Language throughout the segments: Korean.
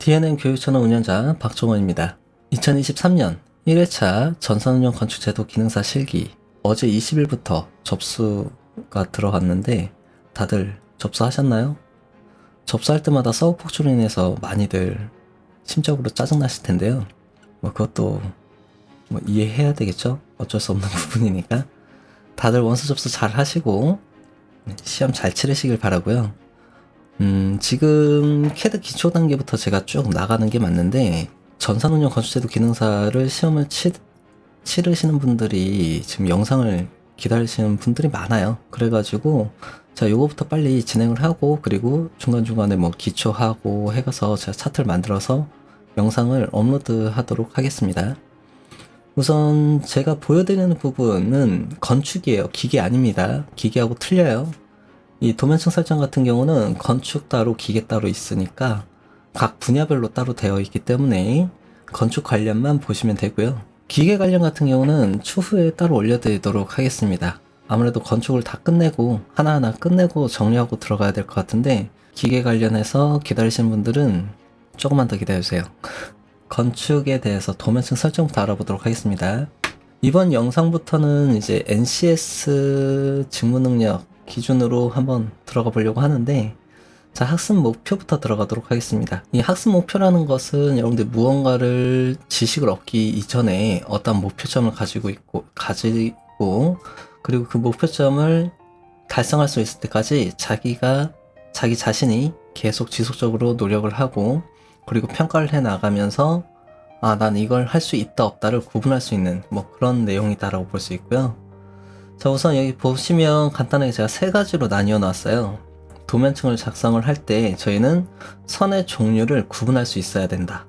DNM 교육채널 운영자 박종원입니다. 2023년 1회차 전산운영 건축제도 기능사 실기 어제 20일부터 접수가 들어갔는데 다들 접수하셨나요? 접수할 때마다 서버 폭주로 인해서 많이들 심적으로 짜증나실 텐데요. 그것도 이해해야 되겠죠? 어쩔 수 없는 부분이니까 다들 원서 접수 잘 하시고 시험 잘 치르시길 바라고요. 지금 CAD 기초 단계부터 제가 쭉 나가는 게 맞는데 전산운영 건축제도 기능사를 시험을 치르시는 분들이 지금 영상을 기다리시는 분들이 많아요. 그래가지고 자 요거부터 빨리 진행을 하고 그리고 중간중간에 기초하고 해가서 제가 차트를 만들어서 영상을 업로드 하도록 하겠습니다. 우선 제가 보여드리는 부분은 건축이에요. 기계 아닙니다. 기계하고 틀려요. 이 도면층 설정 같은 경우는 건축 따로 기계 따로 있으니까 각 분야별로 따로 되어 있기 때문에 건축 관련만 보시면 되고요. 기계 관련 같은 경우는 추후에 따로 올려드리도록 하겠습니다. 아무래도 건축을 다 끝내고 하나하나 끝내고 정리하고 들어가야 될 것 같은데 기계 관련해서 기다리시는 분들은 조금만 더 기다려주세요. 건축에 대해서 도면층 설정부터 알아보도록 하겠습니다. 이번 영상부터는 이제 NCS 직무 능력 기준으로 한번 들어가 보려고 하는데 자 학습 목표부터 들어가도록 하겠습니다. 이 학습 목표라는 것은 여러분들 무언가를 지식을 얻기 이전에 어떤 목표점을 가지고 그리고 그 목표점을 달성할 수 있을 때까지 자기 자신이 계속 지속적으로 노력을 하고 그리고 평가를 해 나가면서 난 이걸 할 수 있다 없다를 구분할 수 있는 그런 내용이다라고 볼 수 있고요. 자 우선 여기 보시면 간단하게 제가 세 가지로 나뉘어 놨어요. 도면층을 작성을 할 때 저희는 선의 종류를 구분할 수 있어야 된다.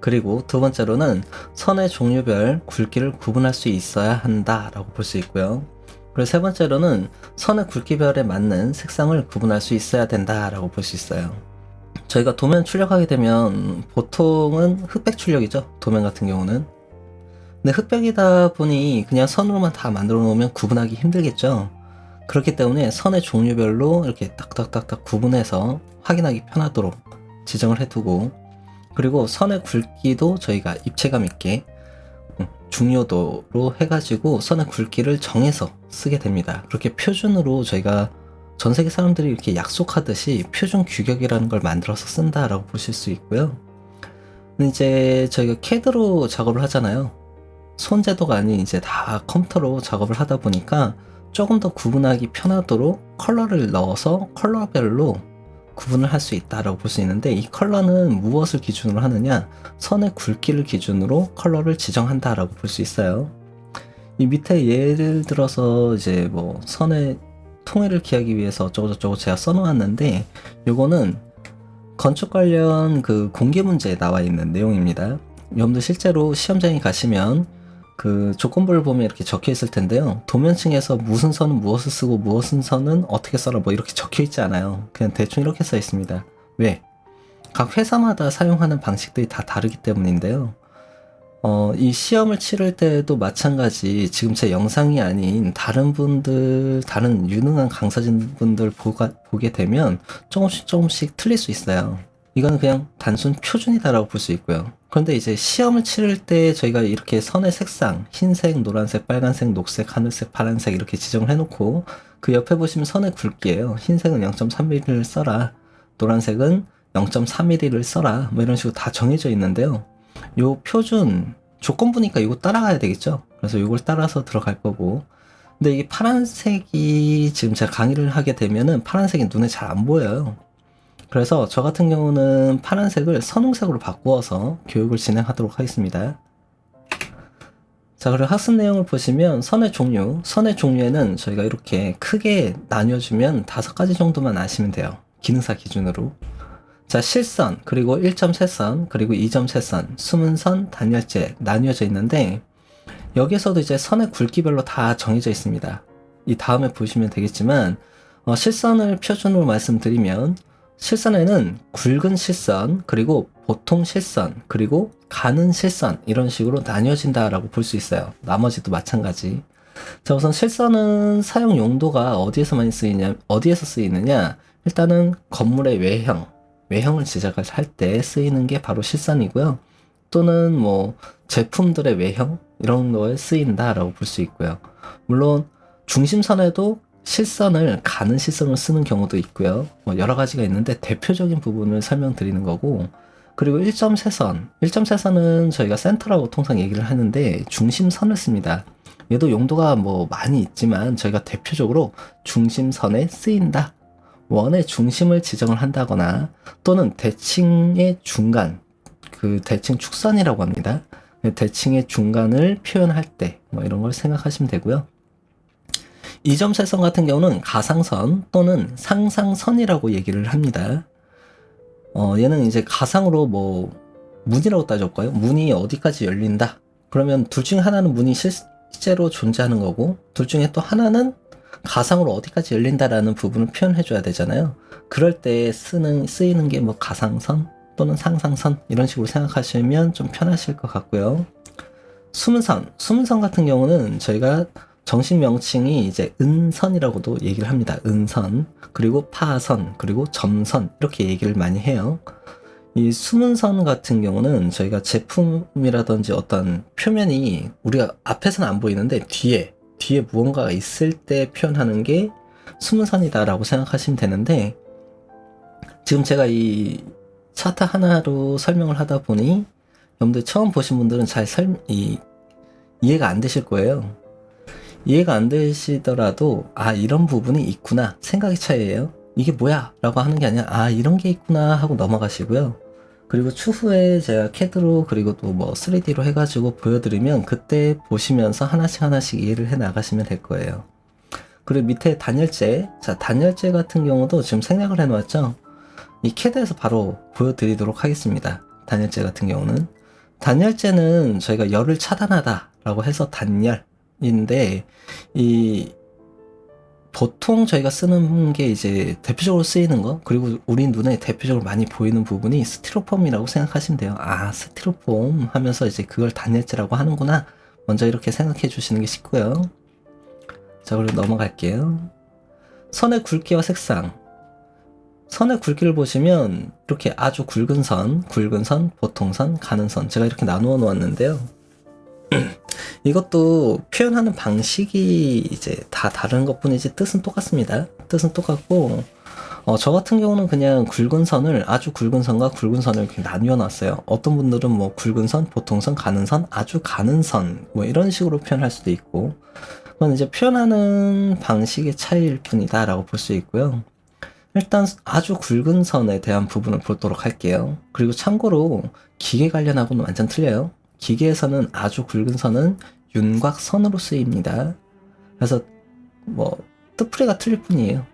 그리고 두 번째로는 선의 종류별 굵기를 구분할 수 있어야 한다 라고 볼 수 있고요. 그리고 세 번째로는 선의 굵기별에 맞는 색상을 구분할 수 있어야 된다 라고 볼 수 있어요. 저희가 도면 출력하게 되면 보통은 흑백 출력이죠. 도면 같은 경우는. 근데 흑백이다 보니 그냥 선으로만 다 만들어 놓으면 구분하기 힘들겠죠. 그렇기 때문에 선의 종류별로 이렇게 딱딱딱딱 구분해서 확인하기 편하도록 지정을 해두고 그리고 선의 굵기도 저희가 입체감 있게 중요도로 해가지고 선의 굵기를 정해서 쓰게 됩니다. 그렇게 표준으로 저희가 전 세계 사람들이 이렇게 약속하듯이 표준 규격이라는 걸 만들어서 쓴다라고 보실 수 있고요. 이제 저희가 CAD로 작업을 하잖아요. 손제도가 아닌 이제 다 컴퓨터로 작업을 하다 보니까 조금 더 구분하기 편하도록 컬러를 넣어서 컬러별로 구분을 할 수 있다라고 볼 수 있는데 이 컬러는 무엇을 기준으로 하느냐? 선의 굵기를 기준으로 컬러를 지정한다라고 볼 수 있어요. 이 밑에 예를 들어서 이제 선의 통일을 기하기 위해서 어쩌고저쩌고 제가 써놓았는데 요거는 건축 관련 그 공개 문제에 나와 있는 내용입니다. 여러분들 실제로 시험장에 가시면 그 조건부를 보면 이렇게 적혀 있을 텐데요. 도면층에서 무슨 선은 무엇을 쓰고 무엇은 선은 어떻게 써라 이렇게 적혀 있지 않아요. 그냥 대충 이렇게 써 있습니다. 왜? 각 회사마다 사용하는 방식들이 다 다르기 때문인데요. 이 시험을 치를 때도 마찬가지 지금 제 영상이 아닌 다른 유능한 강사진분들 보게 되면 조금씩 틀릴 수 있어요. 이건 그냥 단순 표준이다라고 볼 수 있고요. 그런데 이제 시험을 치를 때 저희가 이렇게 선의 색상, 흰색, 노란색, 빨간색, 녹색, 하늘색, 파란색 이렇게 지정을 해놓고 그 옆에 보시면 선의 굵기예요. 흰색은 0.3mm를 써라. 노란색은 0.4mm를 써라. 이런 식으로 다 정해져 있는데요. 요 표준 조건부니까 이거 따라가야 되겠죠. 그래서 이걸 따라서 들어갈 거고 근데 이게 파란색이 지금 제가 강의를 하게 되면은 파란색이 눈에 잘 안 보여요. 그래서 저 같은 경우는 파란색을 선홍색으로 바꾸어서 교육을 진행하도록 하겠습니다. 자 그리고 학습 내용을 보시면 선의 종류에는 저희가 이렇게 크게 나뉘어주면 5가지 정도만 아시면 돼요. 기능사 기준으로. 자 실선 그리고 1.3선 그리고 2.3선 숨은선 단열재 나뉘어져 있는데 여기서도 이제 선의 굵기별로 다 정해져 있습니다. 이 다음에 보시면 되겠지만 실선을 표준으로 말씀드리면 실선에는 굵은 실선 그리고 보통 실선 그리고 가는 실선 이런 식으로 나뉘어진다라고 볼 수 있어요. 나머지도 마찬가지. 자 우선 실선은 사용 용도가 어디에서 쓰이느냐 일단은 건물의 외형 외형을 제작을 할 때 쓰이는 게 바로 실선이고요. 또는 뭐 제품들의 외형 이런 거에 쓰인다라고 볼 수 있고요. 물론 중심선에도 실선을 가는 실선을 쓰는 경우도 있고요. 뭐 여러 가지가 있는데 대표적인 부분을 설명드리는 거고, 그리고 1.3선, 1.3선은 저희가 센터라고 통상 얘기를 하는데 중심선을 씁니다. 얘도 용도가 뭐 많이 있지만 저희가 대표적으로 중심선에 쓰인다. 원의 중심을 지정을 한다거나 또는 대칭의 중간, 그 대칭 축선이라고 합니다. 대칭의 중간을 표현할 때 뭐 이런 걸 생각하시면 되고요. 2.3선 같은 경우는 가상선 또는 상상선이라고 얘기를 합니다. 얘는 이제 가상으로 뭐 문이라고 따져볼까요? 문이 어디까지 열린다. 그러면 둘 중에 하나는 문이 실제로 존재하는 거고, 둘 중에 또 하나는 가상으로 어디까지 열린다라는 부분을 표현해줘야 되잖아요. 그럴 때 쓰이는 게 뭐 가상선 또는 상상선 이런 식으로 생각하시면 좀 편하실 것 같고요. 수문선 같은 경우는 저희가 정식 명칭이 이제 은선이라고도 얘기를 합니다. 은선, 그리고 파선, 그리고 점선 이렇게 얘기를 많이 해요. 이 수문선 같은 경우는 저희가 제품이라든지 어떤 표면이 우리가 앞에서는 안 보이는데 뒤에 무언가가 있을 때 표현하는 게 수문선이다라고 생각하시면 되는데, 지금 제가 이 차트 하나로 설명을 하다 보니 여러분들 처음 보신 분들은 잘 이해가 안 되실 거예요. 이해가 안 되시더라도 이런 부분이 있구나 생각의 차이예요. 이게 뭐야 라고 하는 게 아니라 이런 게 있구나 하고 넘어가시고요. 그리고 추후에 제가 CAD로 그리고 또 뭐 3D로 해가지고 보여드리면 그때 보시면서 하나씩 이해를 해 나가시면 될 거예요. 그리고 밑에 단열재, 단열재 같은 경우도 지금 생략을 해 놓았죠. 이 CAD에서 바로 보여드리도록 하겠습니다. 단열재 같은 경우는, 단열재는 저희가 열을 차단하다 라고 해서 단열인데, 보통 저희가 쓰는 게 이제 대표적으로 쓰이는 거, 그리고 우리 눈에 대표적으로 많이 보이는 부분이 스티로폼이라고 생각하시면 돼요. 스티로폼 하면서 이제 그걸 단열재라고 하는구나. 먼저 이렇게 생각해 주시는 게 쉽고요. 자, 그리고 넘어갈게요. 선의 굵기와 색상. 선의 굵기를 보시면 이렇게 아주 굵은 선, 보통 선, 가는 선, 제가 이렇게 나누어 놓았는데요. 이것도 표현하는 방식이 이제 다 다른 것 뿐이지 뜻은 똑같습니다. 뜻은 똑같고, 저 같은 경우는 그냥 굵은 선을 아주 굵은 선과 굵은 선을 이렇게 나뉘어 놨어요. 어떤 분들은 뭐 굵은 선, 보통 선, 가는 선, 아주 가는 선, 뭐 이런 식으로 표현할 수도 있고, 그건 이제 표현하는 방식의 차이일 뿐이다 라고 볼 수 있고요. 일단 아주 굵은 선에 대한 부분을 보도록 할게요. 그리고 참고로 기계 관련하고는 완전 틀려요. 기계에서는 아주 굵은 선은 윤곽선으로 쓰입니다. 그래서 뭐 뜻풀이가 틀릴 뿐이에요.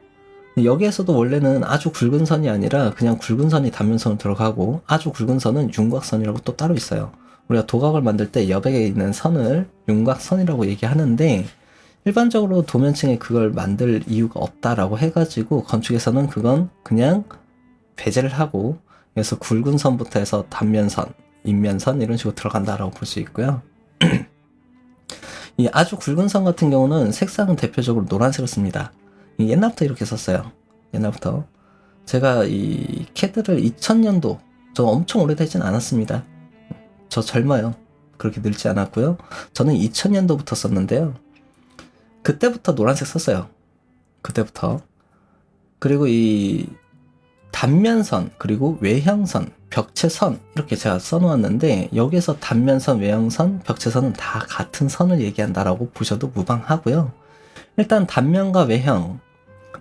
여기에서도 원래는 아주 굵은 선이 아니라 그냥 굵은 선이 단면선으로 들어가고, 아주 굵은 선은 윤곽선이라고 또 따로 있어요. 우리가 도각을 만들 때 여백에 있는 선을 윤곽선이라고 얘기하는데, 일반적으로 도면층에 그걸 만들 이유가 없다라고 해가지고 건축에서는 그건 그냥 배제를 하고, 그래서 굵은 선부터 해서 단면선, 인면선 이런 식으로 들어간다라고 볼 수 있고요. 이 아주 굵은 선 같은 경우는 색상은 대표적으로 노란색을 씁니다. 옛날부터 이렇게 썼어요. 옛날부터. 제가 이 CAD를 2000년도, 저 엄청 오래되진 않았습니다. 저 젊어요. 그렇게 늙지 않았고요. 저는 2000년도부터 썼는데요. 그때부터 노란색 썼어요. 그때부터. 그리고 이 단면선, 그리고 외형선, 벽체선 이렇게 제가 써놓았는데, 여기에서 단면선, 외형선, 벽체선은 다 같은 선을 얘기한다라고 보셔도 무방하고요. 일단 단면과 외형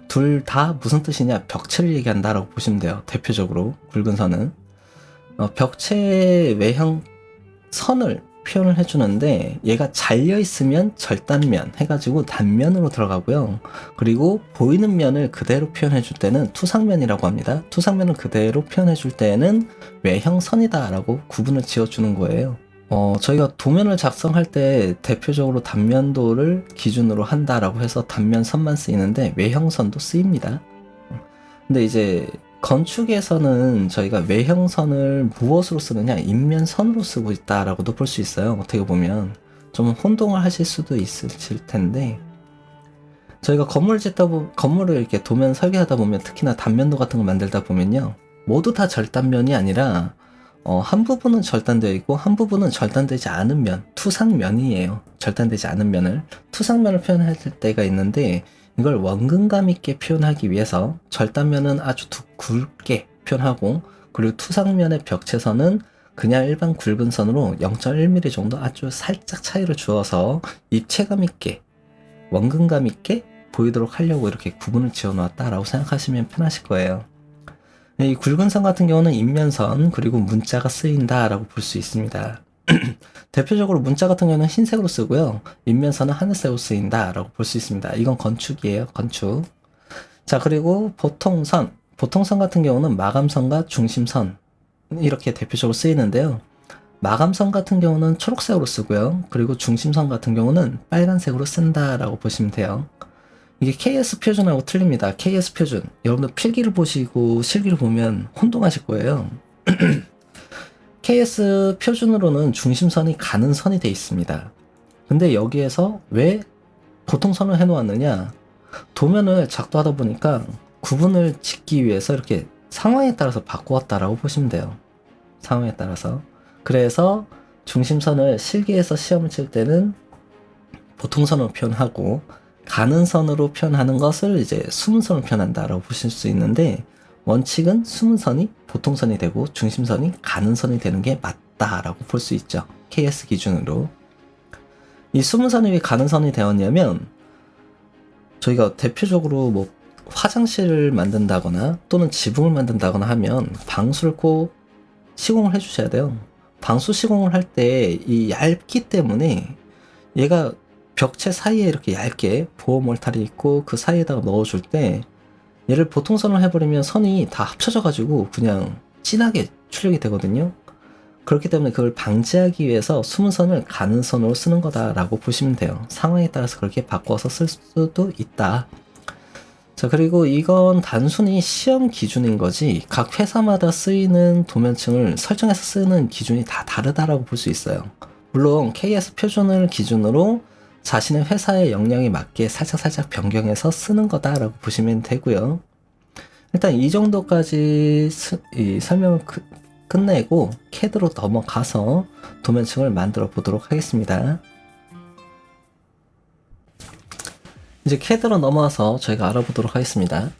둘 다 무슨 뜻이냐, 벽체를 얘기한다라고 보시면 돼요. 대표적으로 굵은 선은 벽체 외형 선을 표현을 해주는데, 얘가 잘려있으면 절단면 해가지고 단면으로 들어가고요. 그리고 보이는 면을 그대로 표현해줄 때는 투상면이라고 합니다. 투상면을 그대로 표현해줄 때는 외형선이다 라고 구분을 지어주는 거예요. 저희가 도면을 작성할 때 대표적으로 단면도를 기준으로 한다라고 해서 단면선만 쓰이는데 외형선도 쓰입니다. 근데 이제 건축에서는 저희가 외형선을 무엇으로 쓰느냐, 인면선으로 쓰고 있다라고도 볼 수 있어요. 어떻게 보면 좀 혼동을 하실 수도 있으실 텐데, 저희가 건물을 이렇게 도면 설계하다 보면, 특히나 단면도 같은 거 만들다 보면요, 모두 다 절단면이 아니라 한 부분은 절단되어 있고 한 부분은 절단되지 않은 면, 투상면이에요. 절단되지 않은 면을 투상면을 표현할 때가 있는데 이걸 원근감 있게 표현하기 위해서 절단면은 아주 굵게 표현하고 그리고 투상면의 벽체선은 그냥 일반 굵은 선으로 0.1mm 정도 아주 살짝 차이를 주어서 입체감 있게 원근감 있게 보이도록 하려고 이렇게 구분을 지어 놓았다라고 생각하시면 편하실 거예요. 이 굵은 선 같은 경우는 인면선 그리고 문자가 쓰인다라고 볼 수 있습니다. 대표적으로 문자 같은 경우는 흰색으로 쓰고요. 인면선은 하늘색으로 쓰인다라고 볼 수 있습니다. 이건 건축이에요. 건축. 자, 그리고 보통선. 보통선 같은 경우는 마감선과 중심선 이렇게 대표적으로 쓰이는데요. 마감선 같은 경우는 초록색으로 쓰고요. 그리고 중심선 같은 경우는 빨간색으로 쓴다라고 보시면 돼요. 이게 KS 표준하고 틀립니다. KS 표준. 여러분들 필기를 보시고 실기를 보면 혼동하실 거예요. KS 표준으로는 중심선이 가는 선이 되어 있습니다. 근데 여기에서 왜 보통선을 해놓았느냐? 도면을 작도하다 보니까 구분을 짓기 위해서 이렇게 상황에 따라서 바꾸었다라고 보시면 돼요. 상황에 따라서. 그래서 중심선을 실기에서 시험을 칠 때는 보통선으로 표현하고 가는 선으로 표현하는 것을 이제 수문선으로 표현한다라고 보실 수 있는데 원칙은 수문선이 보통선이 되고 중심선이 가는 선이 되는 게 맞다라고 볼 수 있죠. KS 기준으로. 이 수문선이 왜 가는 선이 되었냐면 저희가 대표적으로 뭐 화장실을 만든다거나 또는 지붕을 만든다거나 하면 방수를 꼭 시공을 해주셔야 돼요. 방수 시공을 할 때 이 얇기 때문에 얘가 벽체 사이에 이렇게 얇게 보호 몰탈이 있고 그 사이에다가 넣어줄 때 얘를 보통선을 해버리면 선이 다 합쳐져 가지고 그냥 진하게 출력이 되거든요. 그렇기 때문에 그걸 방지하기 위해서 수문선을 가는 선으로 쓰는 거다라고 보시면 돼요. 상황에 따라서 그렇게 바꿔서 쓸 수도 있다. 자, 그리고 이건 단순히 시험 기준인 거지 각 회사마다 쓰이는 도면층을 설정해서 쓰는 기준이 다 다르다라고 볼 수 있어요. 물론 KS 표준을 기준으로 자신의 회사의 역량에 맞게 살짝 변경해서 쓰는 거다라고 보시면 되고요. 일단 이 정도까지 이 설명을 끝내고 CAD로 넘어가서 도면층을 만들어 보도록 하겠습니다. 이제 CAD로 넘어와서 저희가 알아보도록 하겠습니다.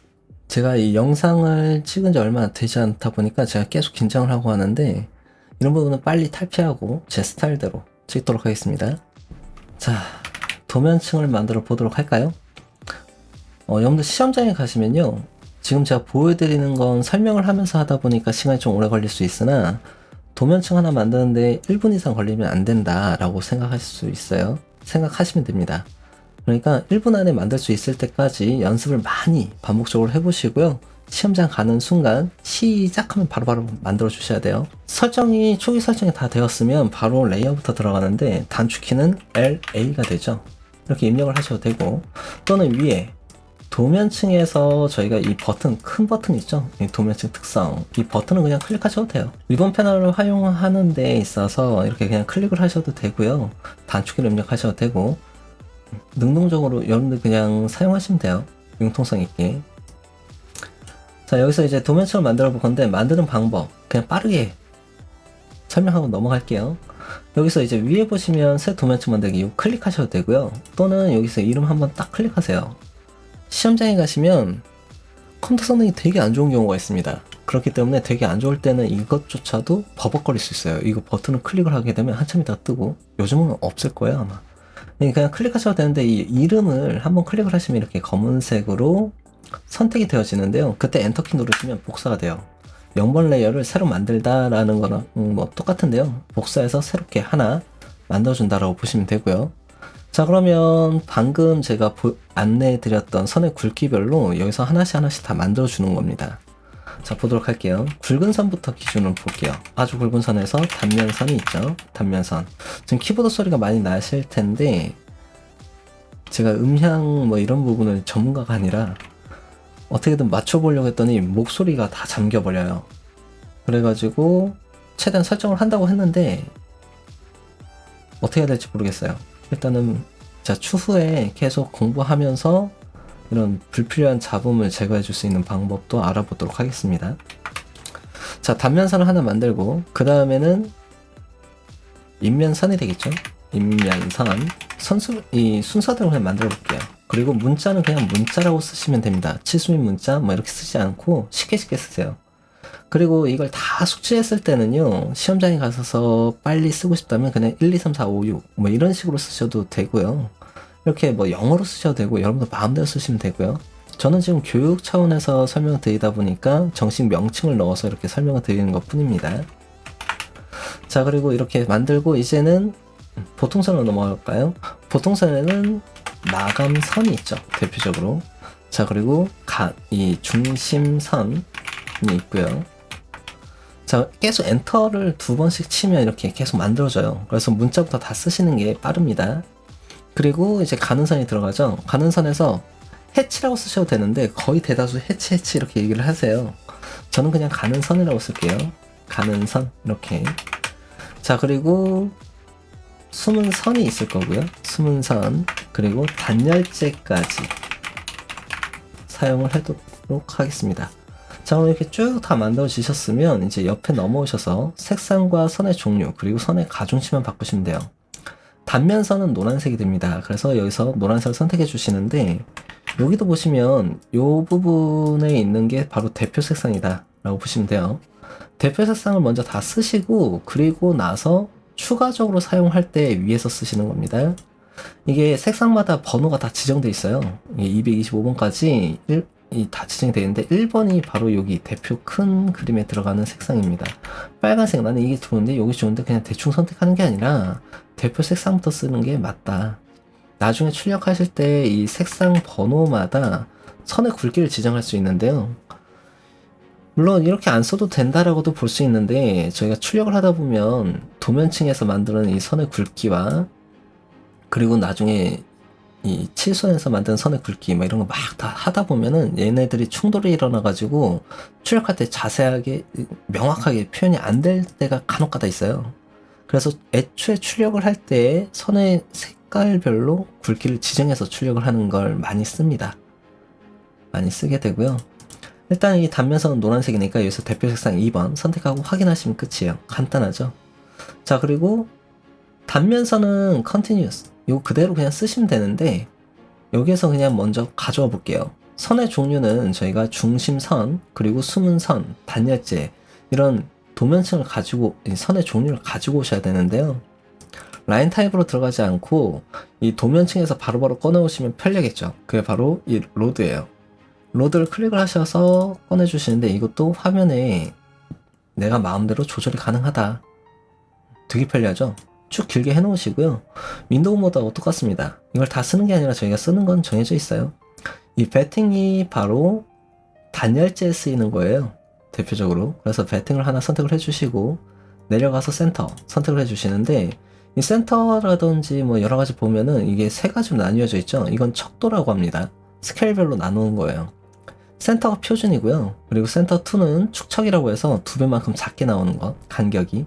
제가 이 영상을 찍은 지 얼마 되지 않다 보니까 제가 계속 긴장을 하고 하는데 이런 부분은 빨리 탈피하고 제 스타일대로 찍도록 하겠습니다. 자, 도면층을 만들어 보도록 할까요? 여러분들 시험장에 가시면요, 지금 제가 보여드리는 건 설명을 하면서 하다 보니까 시간이 좀 오래 걸릴 수 있으나 도면층 하나 만드는데 1분 이상 걸리면 안 된다 라고 생각하실 수 있어요. 생각하시면 됩니다. 그러니까 1분 안에 만들 수 있을 때까지 연습을 많이 반복적으로 해보시고요. 시험장 가는 순간 시작하면 바로바로 만들어 주셔야 돼요. 초기 설정이 다 되었으면 바로 레이어부터 들어가는데 단축키는 LA가 되죠. 이렇게 입력을 하셔도 되고, 또는 위에 도면층에서 저희가 이 버튼, 큰 버튼 있죠? 이 도면층 특성, 이 버튼을 그냥 클릭하셔도 돼요. 리본 패널을 활용하는 데 있어서 이렇게 그냥 클릭을 하셔도 되고요. 단축키를 입력하셔도 되고, 능동적으로 여러분들 그냥 사용하시면 돼요. 융통성 있게. 자, 여기서 이제 도면층을 만들어 볼 건데 만드는 방법 그냥 빠르게 설명하고 넘어갈게요. 여기서 이제 위에 보시면 새 도면층 만들기 클릭하셔도 되고요. 또는 여기서 이름 한번 딱 클릭하세요. 시험장에 가시면 컴퓨터 성능이 되게 안 좋은 경우가 있습니다. 그렇기 때문에 되게 안 좋을 때는 이것조차도 버벅거릴 수 있어요. 이거 버튼을 클릭을 하게 되면 한참 있다가 뜨고, 요즘은 없을 거예요 아마. 그냥 클릭하셔도 되는데 이 이름을 한번 클릭을 하시면 이렇게 검은색으로 선택이 되어지는데요. 그때 엔터키 누르시면 복사가 돼요. 0번 레이어를 새로 만들다라는 거랑 뭐 똑같은데요. 복사해서 새롭게 하나 만들어준다라고 보시면 되고요. 자, 그러면 방금 제가 안내해 드렸던 선의 굵기별로 여기서 하나씩 다 만들어주는 겁니다. 자, 보도록 할게요. 굵은 선부터 기준으로 볼게요. 아주 굵은 선에서 단면선이 있죠. 단면선. 지금 키보드 소리가 많이 나실 텐데 제가 음향 뭐 이런 부분을 전문가가 아니라 어떻게든 맞춰보려고 했더니 목소리가 다 잠겨버려요. 그래가지고 최대한 설정을 한다고 했는데 어떻게 해야 될지 모르겠어요. 일단은 제가 추후에 계속 공부하면서 이런 불필요한 잡음을 제거해 줄 수 있는 방법도 알아보도록 하겠습니다. 자, 단면선을 하나 만들고 그 다음에는 인면선이 되겠죠. 인면선 이 순서대로 그냥 만들어 볼게요. 그리고 문자는 그냥 문자라고 쓰시면 됩니다. 치수민 문자 뭐 이렇게 쓰지 않고 쉽게 쓰세요. 그리고 이걸 다 숙지했을 때는요, 시험장에 가서 빨리 쓰고 싶다면 그냥 1, 2, 3, 4, 5, 6 뭐 이런 식으로 쓰셔도 되고요. 이렇게 뭐 영어로 쓰셔도 되고 여러분들 마음대로 쓰시면 되고요. 저는 지금 교육 차원에서 설명을 드리다 보니까 정식 명칭을 넣어서 이렇게 설명을 드리는 것 뿐입니다. 자, 그리고 이렇게 만들고 이제는 보통선으로 넘어갈까요? 보통선에는 마감선이 있죠, 대표적으로. 자, 그리고 이 중심선이 있고요. 자, 계속 엔터를 2번씩 치면 이렇게 계속 만들어져요. 그래서 문자부터 다 쓰시는 게 빠릅니다. 그리고 이제 가는 선이 들어가죠. 가는 선에서 해치라고 쓰셔도 되는데 거의 대다수 해치 이렇게 얘기를 하세요. 저는 그냥 가는 선이라고 쓸게요. 가는 선 이렇게. 자, 그리고 숨은 선이 있을 거고요. 숨은 선, 그리고 단열재까지 사용을 해도록 하겠습니다. 자, 오늘 이렇게 쭉 다 만들어지셨으면 이제 옆에 넘어오셔서 색상과 선의 종류 그리고 선의 가중치만 바꾸시면 돼요. 단면선은 노란색이 됩니다. 그래서 여기서 노란색을 선택해 주시는데 여기도 보시면 이 부분에 있는 게 바로 대표 색상이다 라고 보시면 돼요. 대표 색상을 먼저 다 쓰시고 그리고 나서 추가적으로 사용할 때 위에서 쓰시는 겁니다. 이게 색상마다 번호가 다 지정되어 있어요. 이게 225번까지 다 지정이 되어 있는데 1번이 바로 여기 대표 큰 그림에 들어가는 색상입니다. 빨간색, 나는 이게 좋은데 여기 좋은데 그냥 대충 선택하는 게 아니라 대표 색상부터 쓰는 게 맞다. 나중에 출력하실 때 이 색상 번호마다 선의 굵기를 지정할 수 있는데요. 물론 이렇게 안 써도 된다라고도 볼 수 있는데 저희가 출력을 하다 보면 도면층에서 만드는 이 선의 굵기와 그리고 나중에 이 칠선에서 만든 선의 굵기 뭐 이런 거 막 다 하다 보면은 얘네들이 충돌이 일어나 가지고 출력할 때 자세하게 명확하게 표현이 안 될 때가 간혹가다 있어요. 그래서 애초에 출력을 할 때 선의 색깔별로 굵기를 지정해서 출력을 하는 걸 많이 씁니다. 많이 쓰게 되고요. 일단 이 단면선은 노란색이니까 여기서 대표 색상 2번 선택하고 확인하시면 끝이에요. 간단하죠. 자, 그리고 단면선은 continuous 이거 그대로 그냥 쓰시면 되는데 여기에서 그냥 먼저 가져와 볼게요. 선의 종류는 저희가 중심선 그리고 숨은 선, 단열재 이런 도면층을 가지고 선의 종류를 가지고 오셔야 되는데요. 라인 타입으로 들어가지 않고 이 도면층에서 바로바로 꺼내오시면 편리하겠죠. 그게 바로 이 로드예요. 로드를 클릭을 하셔서 꺼내주시는데 이것도 화면에 내가 마음대로 조절이 가능하다. 되게 편리하죠. 쭉 길게 해놓으시고요. 윈도우 모드하고 똑같습니다. 이걸 다 쓰는 게 아니라 저희가 쓰는 건 정해져 있어요. 이 배팅이 바로 단열재에 쓰이는 거예요. 대표적으로. 그래서 배팅을 하나 선택을 해주시고 내려가서 센터 선택을 해주시는데 이 센터라든지 뭐 여러 가지 보면은 이게 세 가지로 나뉘어져 있죠. 이건 척도라고 합니다. 스케일별로 나누는 거예요. 센터가 표준이고요. 그리고 센터 2는 축척이라고 해서 2배만큼 작게 나오는 것, 간격이.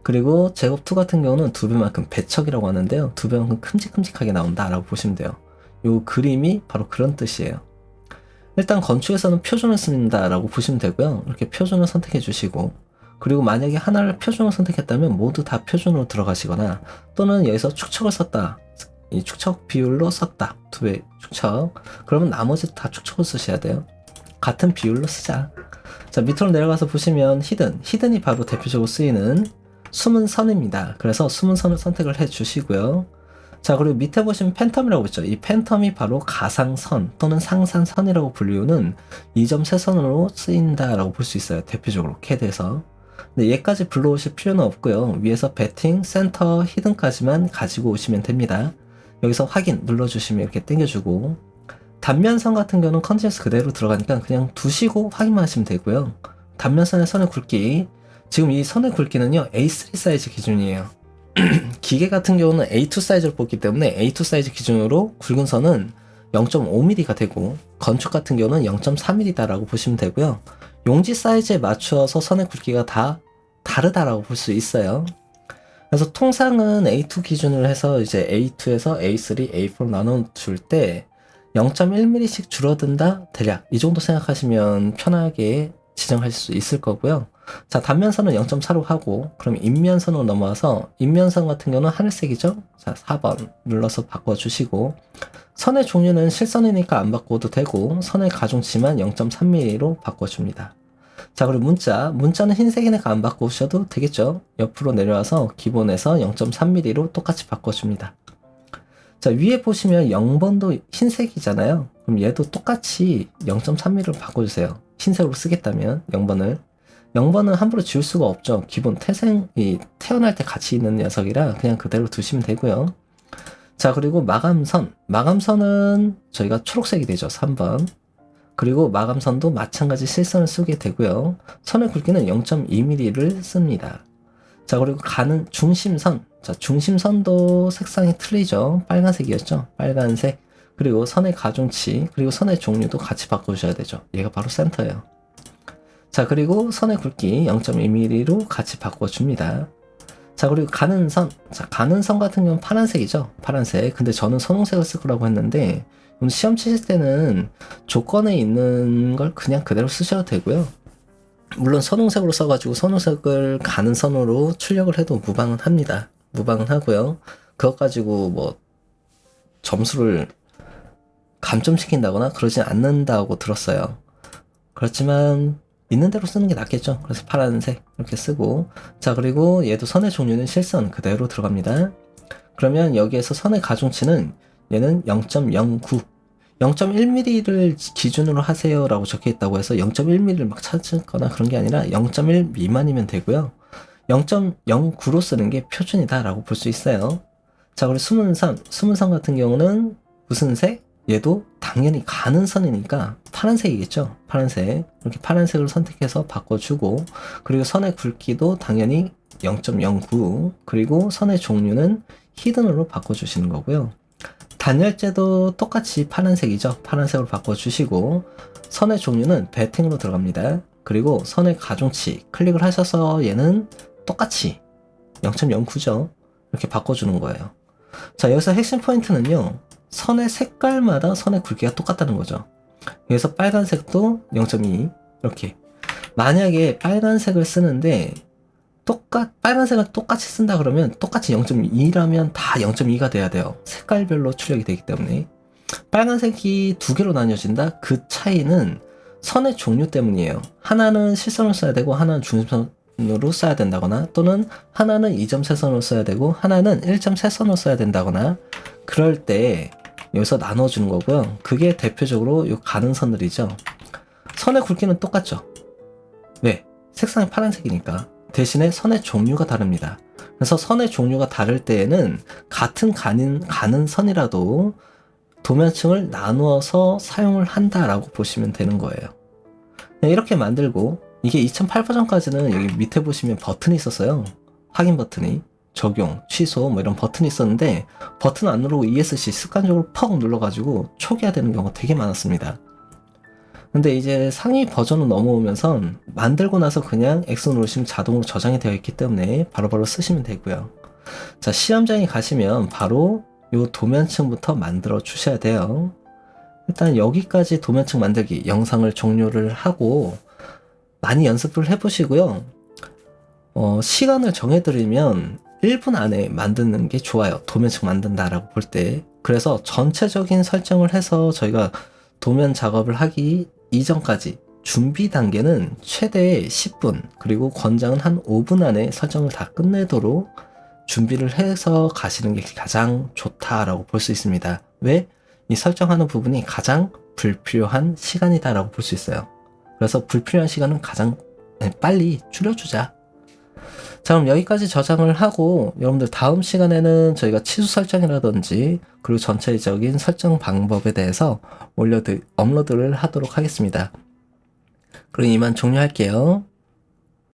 그리고 제곱 2 같은 경우는 2배만큼 배척이라고 하는데요. 2배만큼 큼직큼직하게 나온다라고 보시면 돼요. 요 그림이 바로 그런 뜻이에요. 일단 건축에서는 표준을 쓴다라고 보시면 되고요. 이렇게 표준을 선택해 주시고 그리고 만약에 하나를 표준으로 선택했다면 모두 다 표준으로 들어가시거나 또는 여기서 축척을 썼다. 이 축척 비율로 썼다. 2배 축척. 그러면 나머지 다 축척을 쓰셔야 돼요. 같은 비율로 쓰자. 자, 밑으로 내려가서 보시면 히든이 바로 대표적으로 쓰이는 숨은 선입니다. 그래서 숨은 선을 선택을 해 주시고요. 자, 그리고 밑에 보시면 팬텀이라고 있죠. 이 팬텀이 바로 가상선 또는 상산선이라고 불리우는 이점 세선으로 쓰인다라고 볼 수 있어요. 대표적으로 CAD에서. 근데 얘까지 불러오실 필요는 없고요. 위에서 배팅, 센터, 히든까지만 가지고 오시면 됩니다. 여기서 확인 눌러주시면 이렇게 당겨주고 단면선 같은 경우는 컨티뉴스 그대로 들어가니까 그냥 두시고 확인만 하시면 되고요. 단면선의 선의 굵기 지금 이 선의 굵기는요 A3 사이즈 기준이에요. 기계 같은 경우는 A2 사이즈를 뽑기 때문에 A2 사이즈 기준으로 굵은 선은 0.5mm가 되고 건축 같은 경우는 0.3mm다 라고 보시면 되고요. 용지 사이즈에 맞추어서 선의 굵기가 다 다르다라고 볼 수 있어요. 그래서 통상은 A2 기준으로 해서 이제 A2에서 A3, A4로 나눠줄 때 0.1mm씩 줄어든다? 대략 이 정도 생각하시면 편하게 지정하실 수 있을 거고요. 자, 단면선은 0.4로 하고, 그럼 인면선으로 넘어와서, 인면선 같은 경우는 하늘색이죠? 자, 4번 눌러서 바꿔주시고, 선의 종류는 실선이니까 안 바꿔도 되고, 선의 가중치만 0.3mm로 바꿔줍니다. 자, 그리고 문자는 흰색이니까 안 바꾸셔도 되겠죠? 옆으로 내려와서 기본에서 0.3mm로 똑같이 바꿔줍니다. 자, 위에 보시면 0번도 흰색이잖아요. 그럼 얘도 똑같이 0.3mm로 바꿔주세요. 흰색으로 쓰겠다면 0번은 함부로 지울 수가 없죠. 기본 태어날 때 같이 있는 녀석이라 그냥 그대로 두시면 되고요. 자, 그리고 마감선은 저희가 초록색이 되죠. 3번. 그리고 마감선도 마찬가지 실선을 쓰게 되고요. 선의 굵기는 0.2mm를 씁니다. 자, 그리고 가는 중심선. 자, 중심선도 색상이 틀리죠. 빨간색이었죠. 빨간색. 그리고 선의 가중치, 그리고 선의 종류도 같이 바꿔주셔야 되죠. 얘가 바로 센터예요. 자, 그리고 선의 굵기 0.2mm로 같이 바꿔줍니다. 자, 그리고 가는 선. 자, 가는 선 같은 경우는 파란색이죠. 파란색. 근데 저는 선홍색을 쓸 거라고 했는데, 시험 치실 때는 조건에 있는 걸 그냥 그대로 쓰셔도 되고요. 물론 선홍색으로 써가지고 선홍색을 가는 선으로 출력을 해도 무방은 합니다. 무방은 하고요. 그것 가지고 뭐 점수를 감점시킨다거나 그러진 않는다고 들었어요. 그렇지만 있는 대로 쓰는 게 낫겠죠. 그래서 파란색 이렇게 쓰고, 자, 그리고 얘도 선의 종류는 실선 그대로 들어갑니다. 그러면 여기에서 선의 가중치는 얘는 0.09, 0.1mm를 기준으로 하세요 라고 적혀 있다고 해서 0.1mm를 막 찾거나 그런 게 아니라 0.1 미만이면 되고요. 0.09로 쓰는 게 표준이다 라고 볼 수 있어요. 자, 그리고 수문선 같은 경우는 무슨 색? 얘도 당연히 가는 선이니까 파란색이겠죠. 파란색. 이렇게 파란색을 선택해서 바꿔주고, 그리고 선의 굵기도 당연히 0.09, 그리고 선의 종류는 히든으로 바꿔주시는 거고요. 단열재도 똑같이 파란색이죠. 파란색으로 바꿔주시고, 선의 종류는 배팅으로 들어갑니다. 그리고 선의 가중치 클릭을 하셔서 얘는 똑같이 0.09죠. 이렇게 바꿔주는 거예요. 자, 여기서 핵심 포인트는요, 선의 색깔마다 선의 굵기가 똑같다는 거죠. 그래서 빨간색도 0.2 이렇게. 만약에 빨간색을 쓰는데 빨간색을 똑같이 쓴다 그러면 똑같이 0.2라면 다 0.2가 돼야 돼요. 색깔별로 출력이 되기 때문에. 빨간색이 두 개로 나뉘어진다? 그 차이는 선의 종류 때문이에요. 하나는 실선으로 써야 되고 하나는 중심선으로 써야 된다거나, 또는 하나는 2.3선으로 써야 되고 하나는 1.3선으로 써야 된다거나, 그럴 때 여기서 나눠주는 거고요. 그게 대표적으로 이 가는 선들이죠. 선의 굵기는 똑같죠. 왜? 색상이 파란색이니까. 대신에 선의 종류가 다릅니다. 그래서 선의 종류가 다를 때에는 같은 가는 선이라도 도면층을 나누어서 사용을 한다라고 보시면 되는 거예요. 이렇게 만들고, 이게 2008 버전까지는 여기 밑에 보시면 버튼이 있었어요. 확인 버튼이. 적용, 취소 뭐 이런 버튼이 있었는데, 버튼 안 누르고 ESC 습관적으로 퍽 눌러가지고 초기화되는 경우가 되게 많았습니다. 근데 이제 상위 버전으로 넘어오면서 만들고 나서 그냥 X 누르시면 자동으로 저장이 되어 있기 때문에 바로바로 쓰시면 되고요. 자, 시험장에 가시면 바로 요 도면층부터 만들어 주셔야 돼요. 일단 여기까지 도면층 만들기 영상을 종료를 하고 많이 연습을 해보시고요. 시간을 정해드리면 1분 안에 만드는 게 좋아요. 도면층 만든다라고 볼 때. 그래서 전체적인 설정을 해서 저희가 도면 작업을 하기 이전까지 준비 단계는 최대 10분, 그리고 권장은 한 5분 안에 설정을 다 끝내도록 준비를 해서 가시는 게 가장 좋다라고 볼 수 있습니다. 왜? 이 설정하는 부분이 가장 불필요한 시간이다라고 볼 수 있어요. 그래서 불필요한 시간은 가장 빨리 줄여주자. 자, 그럼 여기까지 저장을 하고 여러분들 다음 시간에는 저희가 치수 설정이라든지 그리고 전체적인 설정 방법에 대해서 업로드를 하도록 하겠습니다. 그럼 이만 종료할게요.